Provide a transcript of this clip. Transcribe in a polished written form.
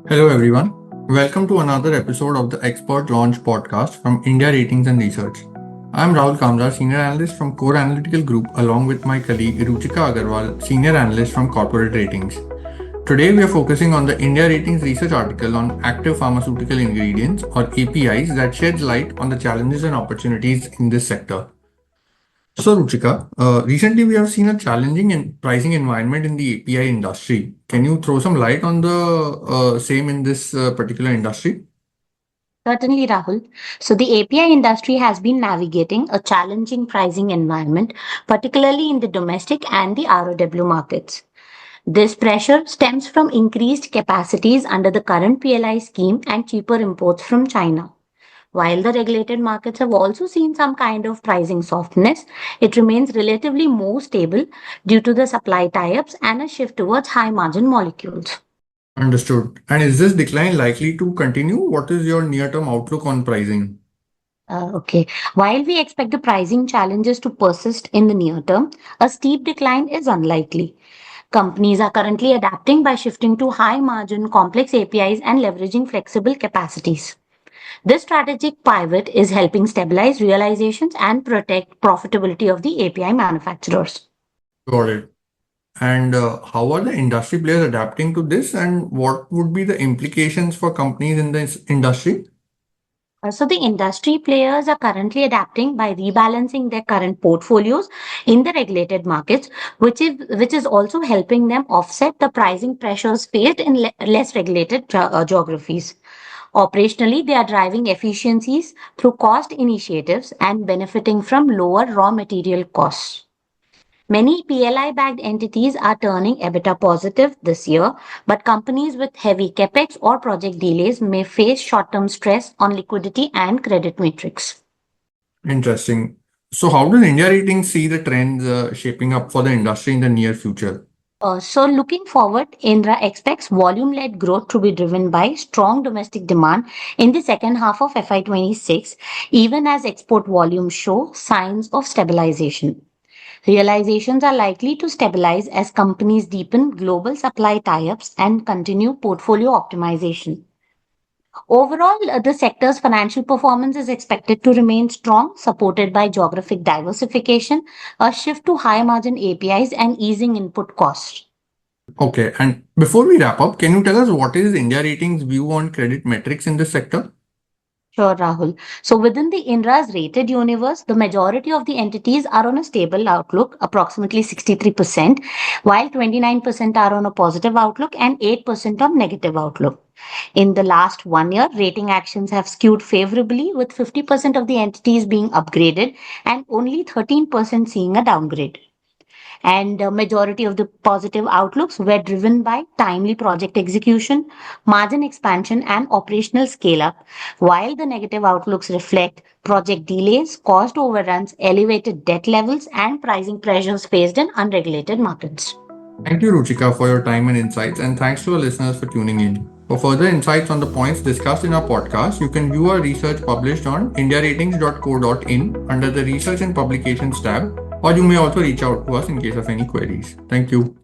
Hello, everyone. Welcome to another episode of the Expert Launch podcast from India Ratings and Research. I'm Rahul Kamdar, Senior Analyst from Core Analytical Group, along with my colleague Ruchika Agarwal, Senior Analyst from Corporate Ratings. Today, we are focusing on the India Ratings research article on active pharmaceutical ingredients or APIs that sheds light on the challenges and opportunities in this sector. So, Ruchika, recently we have seen a challenging pricing environment in the API industry. Can you throw some light on the same in this particular industry? Certainly, Rahul. So, the API industry has been navigating a challenging pricing environment, particularly in the domestic and the ROW markets. This pressure stems from increased capacities under the current PLI scheme and cheaper imports from China. While the regulated markets have also seen some kind of pricing softness, it remains relatively more stable due to the supply tie ups and a shift towards high margin molecules. Understood. And is this decline likely to continue? What is your near-term outlook on pricing? Okay. While we expect the pricing challenges to persist in the near term, a steep decline is unlikely. Companies are currently adapting by shifting to high margin complex APIs and leveraging flexible capacities. This strategic pivot is helping stabilize realizations and protect profitability of the API manufacturers. Got it. And how are the industry players adapting to this, and what would be the implications for companies in this industry? So the industry players are currently adapting by rebalancing their current portfolios in the regulated markets, which is also helping them offset the pricing pressures faced in less regulated geographies. Operationally, they are driving efficiencies through cost initiatives and benefiting from lower raw material costs. Many PLI backed entities are turning EBITDA positive this year, but companies with heavy capex or project delays may face short term stress on liquidity and credit metrics. Interesting. So, how does India Ratings see the trends shaping up for the industry in the near future? So, looking forward, Indra expects volume led growth to be driven by strong domestic demand in the second half of FY26, even as export volumes show signs of stabilization. Realizations are likely to stabilize as companies deepen global supply tie ups and continue portfolio optimization. Overall, the sector's financial performance is expected to remain strong, supported by geographic diversification, a shift to high margin APIs, and easing input costs. Okay, and before we wrap up, can you tell us what is India Ratings' view on credit metrics in this sector? Sure, Rahul. So within the INRA's rated universe, the majority of the entities are on a stable outlook, approximately 63%, while 29% are on a positive outlook and 8% on negative outlook. In the last 1 year, rating actions have skewed favorably, with 50% of the entities being upgraded and only 13% seeing a downgrade. And the majority of the positive outlooks were driven by timely project execution, margin expansion, and operational scale up, while the negative outlooks reflect project delays, cost overruns, elevated debt levels, and pricing pressures faced in unregulated markets. Thank you, Ruchika, for your time and insights, and thanks to our listeners for tuning in. For further insights on the points discussed in our podcast, you can view our research published on indiaratings.co.in under the Research and Publications tab, or you may also reach out to us in case of any queries. Thank you.